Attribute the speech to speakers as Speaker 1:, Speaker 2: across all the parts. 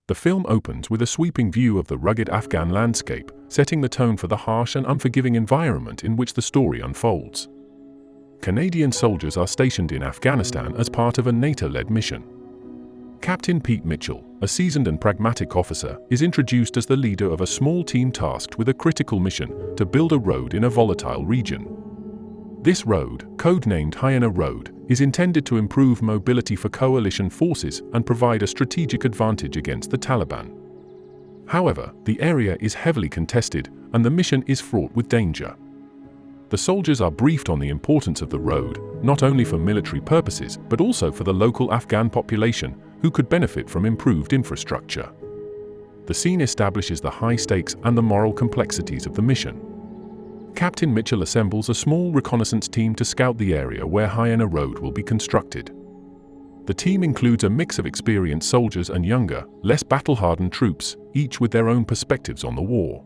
Speaker 1: The film opens with a sweeping view of the rugged Afghan landscape, setting the tone for the harsh and unforgiving environment in which the story unfolds. Canadian soldiers are stationed in Afghanistan as part of a NATO-led mission. Captain Pete Mitchell, a seasoned and pragmatic officer, is introduced as the leader of a small team tasked with a critical mission to build a road in a volatile region. This road, codenamed Hyena Road, is intended to improve mobility for coalition forces and provide a strategic advantage against the Taliban. However, the area is heavily contested and the mission is fraught with danger. The soldiers are briefed on the importance of the road, not only for military purposes but also for the local Afghan population, who could benefit from improved infrastructure. The scene establishes the high stakes and the moral complexities of the mission. Captain Mitchell assembles a small reconnaissance team to scout the area where Hyena Road will be constructed. The team includes a mix of experienced soldiers and younger, less battle-hardened troops, each with their own perspectives on the war.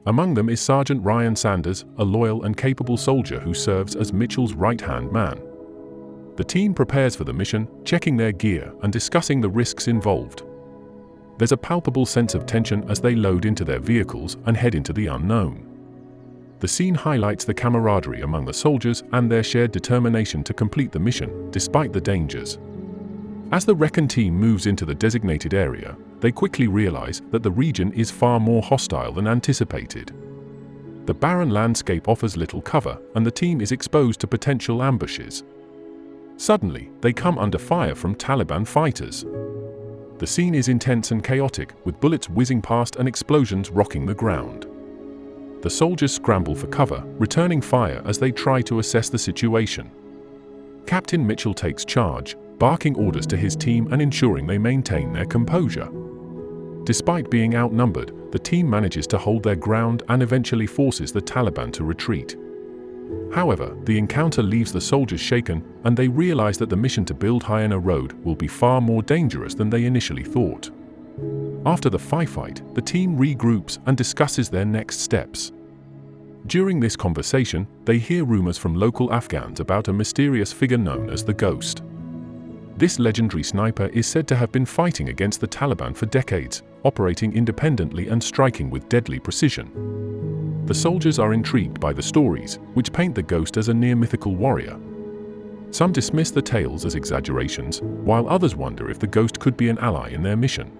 Speaker 1: Among them is Sergeant Ryan Sanders, a loyal and capable soldier who serves as Mitchell's right-hand man. The team prepares for the mission, checking their gear and discussing the risks involved. There's a palpable sense of tension as they load into their vehicles and head into the unknown. The scene highlights the camaraderie among the soldiers and their shared determination to complete the mission, despite the dangers. As the Recon team moves into the designated area, they quickly realize that the region is far more hostile than anticipated. The barren landscape offers little cover, and the team is exposed to potential ambushes. Suddenly, they come under fire from Taliban fighters. The scene is intense and chaotic, with bullets whizzing past and explosions rocking the ground. The soldiers scramble for cover, returning fire as they try to assess the situation. Captain Mitchell takes charge, barking orders to his team and ensuring they maintain their composure. Despite being outnumbered, the team manages to hold their ground and eventually forces the Taliban to retreat. However, the encounter leaves the soldiers shaken, and they realize that the mission to build Hyena Road will be far more dangerous than they initially thought. After the firefight, the team regroups and discusses their next steps. During this conversation, they hear rumors from local Afghans about a mysterious figure known as the Ghost. This legendary sniper is said to have been fighting against the Taliban for decades, operating independently and striking with deadly precision. The soldiers are intrigued by the stories, which paint the Ghost as a near-mythical warrior. Some dismiss the tales as exaggerations, while others wonder if the Ghost could be an ally in their mission.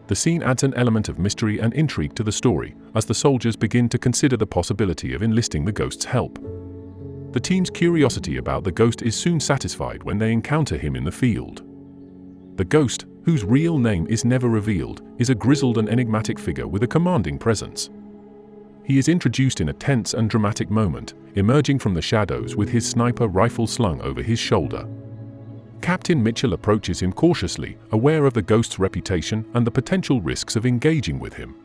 Speaker 1: The scene adds an element of mystery and intrigue to the story, as the soldiers begin to consider the possibility of enlisting the Ghost's help. The team's curiosity about the Ghost is soon satisfied when they encounter him in the field. The Ghost, whose real name is never revealed, is a grizzled and enigmatic figure with a commanding presence. He is introduced in a tense and dramatic moment, emerging from the shadows with his sniper rifle slung over his shoulder. Captain Mitchell approaches him cautiously, aware of the Ghost's reputation and the potential risks of engaging with him.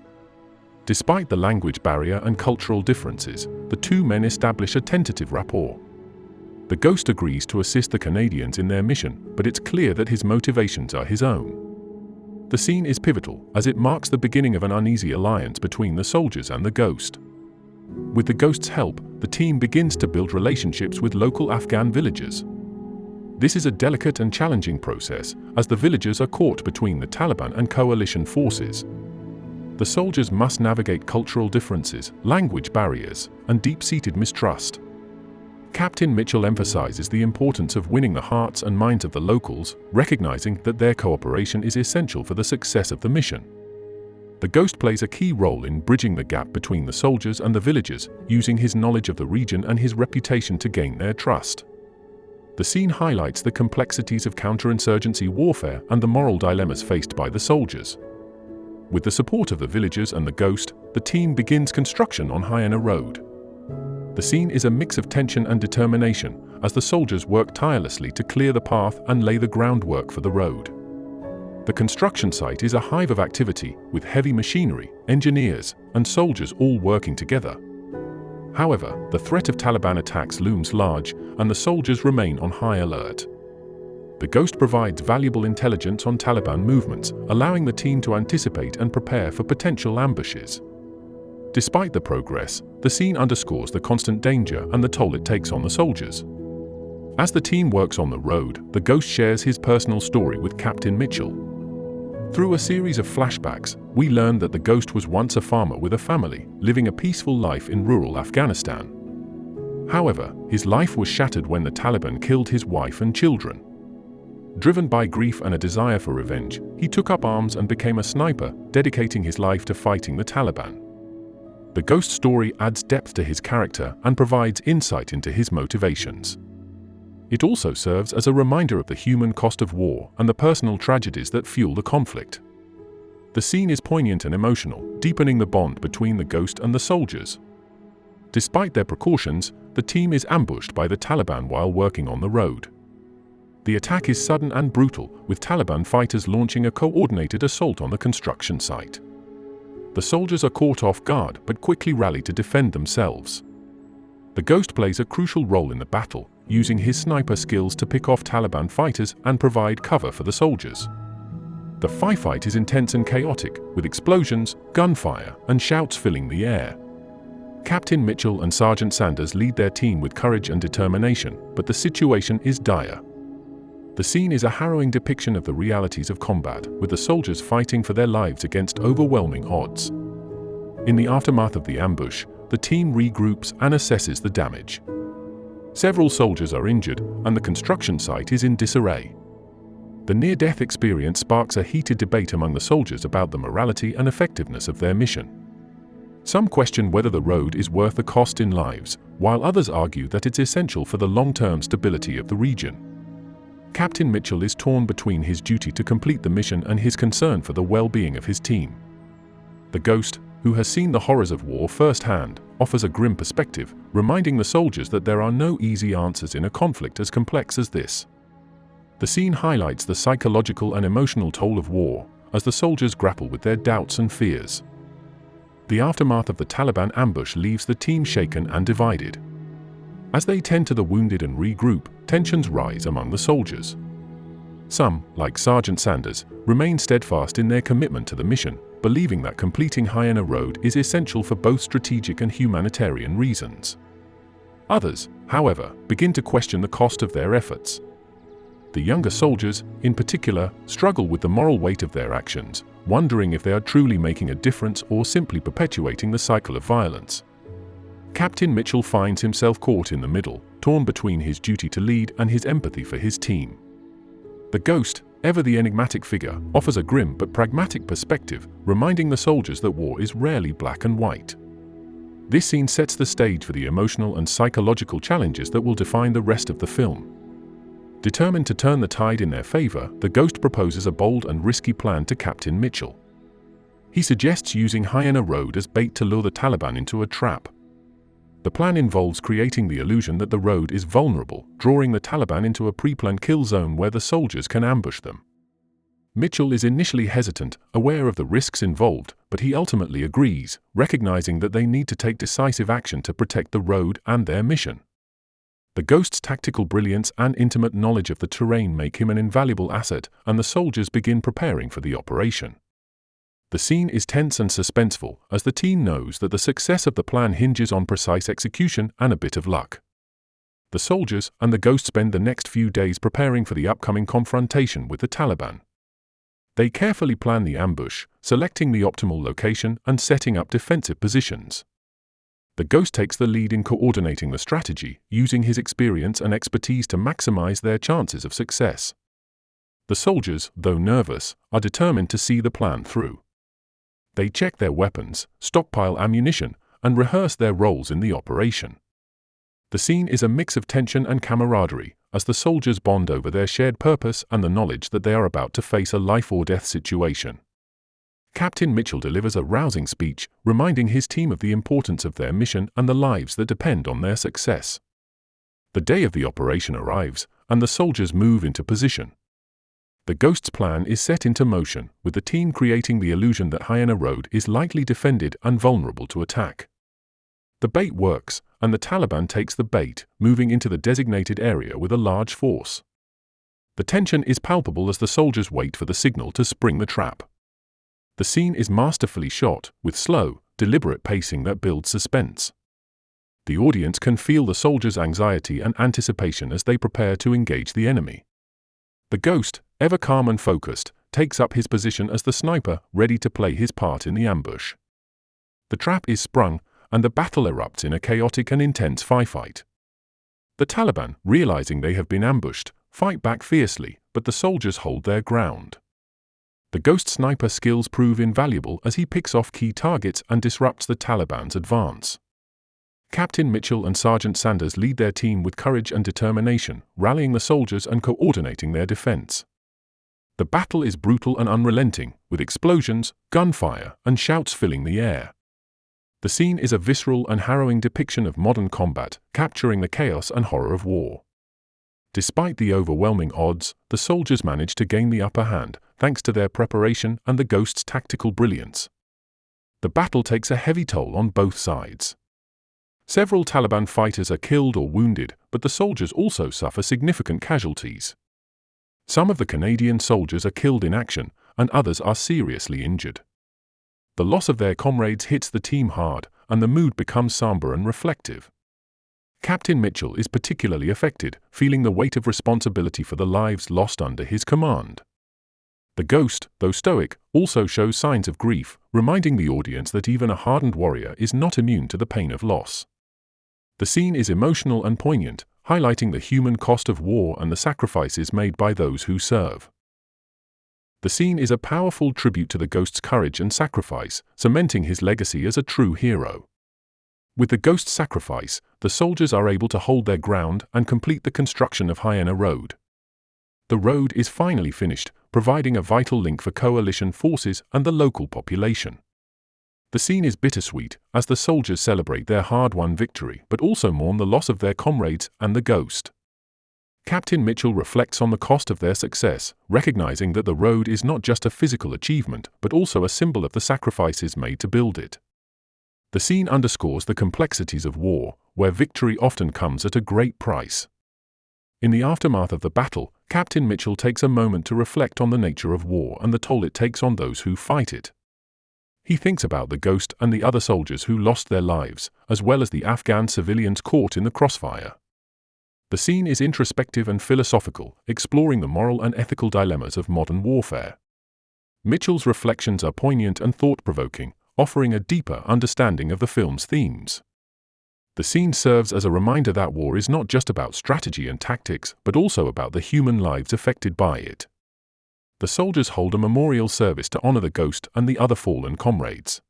Speaker 1: Despite the language barrier and cultural differences, the two men establish a tentative rapport. The Ghost agrees to assist the Canadians in their mission, but it's clear that his motivations are his own. The scene is pivotal, as it marks the beginning of an uneasy alliance between the soldiers and the Ghost. With the Ghost's help, the team begins to build relationships with local Afghan villagers. This is a delicate and challenging process, as the villagers are caught between the Taliban and coalition forces. The soldiers must navigate cultural differences, language barriers, and deep-seated mistrust. Captain Mitchell emphasizes the importance of winning the hearts and minds of the locals, recognizing that their cooperation is essential for the success of the mission. The Ghost plays a key role in bridging the gap between the soldiers and the villagers, using his knowledge of the region and his reputation to gain their trust. The scene highlights the complexities of counterinsurgency warfare and the moral dilemmas faced by the soldiers. With the support of the villagers and the Ghost, the team begins construction on Hyena Road. The scene is a mix of tension and determination, as the soldiers work tirelessly to clear the path and lay the groundwork for the road. The construction site is a hive of activity, with heavy machinery, engineers, and soldiers all working together. However, the threat of Taliban attacks looms large, and the soldiers remain on high alert. The Ghost provides valuable intelligence on Taliban movements, allowing the team to anticipate and prepare for potential ambushes. Despite the progress, the scene underscores the constant danger and the toll it takes on the soldiers. As the team works on the road, the Ghost shares his personal story with Captain Mitchell. Through a series of flashbacks, we learn that the ghost was once a farmer with a family, living a peaceful life in rural Afghanistan. However, his life was shattered when the Taliban killed his wife and children. Driven by grief and a desire for revenge, he took up arms and became a sniper, dedicating his life to fighting the Taliban. The ghost story adds depth to his character and provides insight into his motivations. It also serves as a reminder of the human cost of war and the personal tragedies that fuel the conflict. The scene is poignant and emotional, deepening the bond between the ghost and the soldiers. Despite their precautions, the team is ambushed by the Taliban while working on the road. The attack is sudden and brutal, with Taliban fighters launching a coordinated assault on the construction site. The soldiers are caught off guard but quickly rally to defend themselves. The ghost plays a crucial role in the battle, using his sniper skills to pick off Taliban fighters and provide cover for the soldiers. The firefight is intense and chaotic, with explosions, gunfire, and shouts filling the air. Captain Mitchell and Sergeant Sanders lead their team with courage and determination, but the situation is dire. The scene is a harrowing depiction of the realities of combat, with the soldiers fighting for their lives against overwhelming odds. In the aftermath of the ambush, the team regroups and assesses the damage. Several soldiers are injured, and the construction site is in disarray. The near-death experience sparks a heated debate among the soldiers about the morality and effectiveness of their mission. Some question whether the road is worth the cost in lives, while others argue that it's essential for the long-term stability of the region. Captain Mitchell is torn between his duty to complete the mission and his concern for the well-being of his team. The ghost, who has seen the horrors of war firsthand, offers a grim perspective, reminding the soldiers that there are no easy answers in a conflict as complex as this. The scene highlights the psychological and emotional toll of war, as the soldiers grapple with their doubts and fears. The aftermath of the Taliban ambush leaves the team shaken and divided. As they tend to the wounded and regroup, tensions rise among the soldiers. Some, like Sergeant Sanders, remain steadfast in their commitment to the mission, believing that completing Hyena Road is essential for both strategic and humanitarian reasons. Others, however, begin to question the cost of their efforts. The younger soldiers, in particular, struggle with the moral weight of their actions, wondering if they are truly making a difference or simply perpetuating the cycle of violence. Captain Mitchell finds himself caught in the middle, torn between his duty to lead and his empathy for his team. The ghost, ever the enigmatic figure, offers a grim but pragmatic perspective, reminding the soldiers that war is rarely black and white. This scene sets the stage for the emotional and psychological challenges that will define the rest of the film. Determined to turn the tide in their favor, the ghost proposes a bold and risky plan to Captain Mitchell. He suggests using Hyena Road as bait to lure the Taliban into a trap. The plan involves creating the illusion that the road is vulnerable, drawing the Taliban into a pre-planned kill zone where the soldiers can ambush them. Mitchell is initially hesitant, aware of the risks involved, but he ultimately agrees, recognizing that they need to take decisive action to protect the road and their mission. The ghost's tactical brilliance and intimate knowledge of the terrain make him an invaluable asset, and the soldiers begin preparing for the operation. The scene is tense and suspenseful, as the team knows that the success of the plan hinges on precise execution and a bit of luck. The soldiers and the ghost spend the next few days preparing for the upcoming confrontation with the Taliban. They carefully plan the ambush, selecting the optimal location and setting up defensive positions. The ghost takes the lead in coordinating the strategy, using his experience and expertise to maximize their chances of success. The soldiers, though nervous, are determined to see the plan through. They check their weapons, stockpile ammunition, and rehearse their roles in the operation. The scene is a mix of tension and camaraderie, as the soldiers bond over their shared purpose and the knowledge that they are about to face a life-or-death situation. Captain Mitchell delivers a rousing speech, reminding his team of the importance of their mission and the lives that depend on their success. The day of the operation arrives, and the soldiers move into position. The ghost's plan is set into motion, with the team creating the illusion that Hyena Road is lightly defended and vulnerable to attack. The bait works, and the Taliban takes the bait, moving into the designated area with a large force. The tension is palpable as the soldiers wait for the signal to spring the trap. The scene is masterfully shot, with slow, deliberate pacing that builds suspense. The audience can feel the soldiers' anxiety and anticipation as they prepare to engage the enemy. The ghost, ever calm and focused, takes up his position as the sniper, ready to play his part in the ambush. The trap is sprung, and the battle erupts in a chaotic and intense firefight. The Taliban, realizing they have been ambushed, fight back fiercely, but the soldiers hold their ground. The ghost sniper skills prove invaluable as he picks off key targets and disrupts the Taliban's advance. Captain Mitchell and Sergeant Sanders lead their team with courage and determination, rallying the soldiers and coordinating their defense. The battle is brutal and unrelenting, with explosions, gunfire, and shouts filling the air. The scene is a visceral and harrowing depiction of modern combat, capturing the chaos and horror of war. Despite the overwhelming odds, the soldiers manage to gain the upper hand, thanks to their preparation and the Ghost's tactical brilliance. The battle takes a heavy toll on both sides. Several Taliban fighters are killed or wounded, but the soldiers also suffer significant casualties. Some of the Canadian soldiers are killed in action, and others are seriously injured. The loss of their comrades hits the team hard, and the mood becomes somber and reflective. Captain Mitchell is particularly affected, feeling the weight of responsibility for the lives lost under his command. The Ghost, though stoic, also shows signs of grief, reminding the audience that even a hardened warrior is not immune to the pain of loss. The scene is emotional and poignant, highlighting the human cost of war and the sacrifices made by those who serve. The scene is a powerful tribute to the Ghost's courage and sacrifice, cementing his legacy as a true hero. With the Ghost's sacrifice, the soldiers are able to hold their ground and complete the construction of Hyena Road. The road is finally finished, providing a vital link for coalition forces and the local population. The scene is bittersweet, as the soldiers celebrate their hard-won victory but also mourn the loss of their comrades and the Ghost. Captain Mitchell reflects on the cost of their success, recognizing that the road is not just a physical achievement but also a symbol of the sacrifices made to build it. The scene underscores the complexities of war, where victory often comes at a great price. In the aftermath of the battle, Captain Mitchell takes a moment to reflect on the nature of war and the toll it takes on those who fight it. He thinks about the Ghost and the other soldiers who lost their lives, as well as the Afghan civilians caught in the crossfire. The scene is introspective and philosophical, exploring the moral and ethical dilemmas of modern warfare. Mitchell's reflections are poignant and thought-provoking, offering a deeper understanding of the film's themes. The scene serves as a reminder that war is not just about strategy and tactics, but also about the human lives affected by it. The soldiers hold a memorial service to honor the Ghost and the other fallen comrades.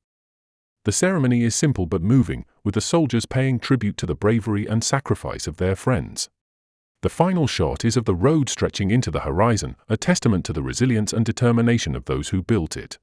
Speaker 1: The ceremony is simple but moving, with the soldiers paying tribute to the bravery and sacrifice of their friends. The final shot is of the road stretching into the horizon, a testament to the resilience and determination of those who built it.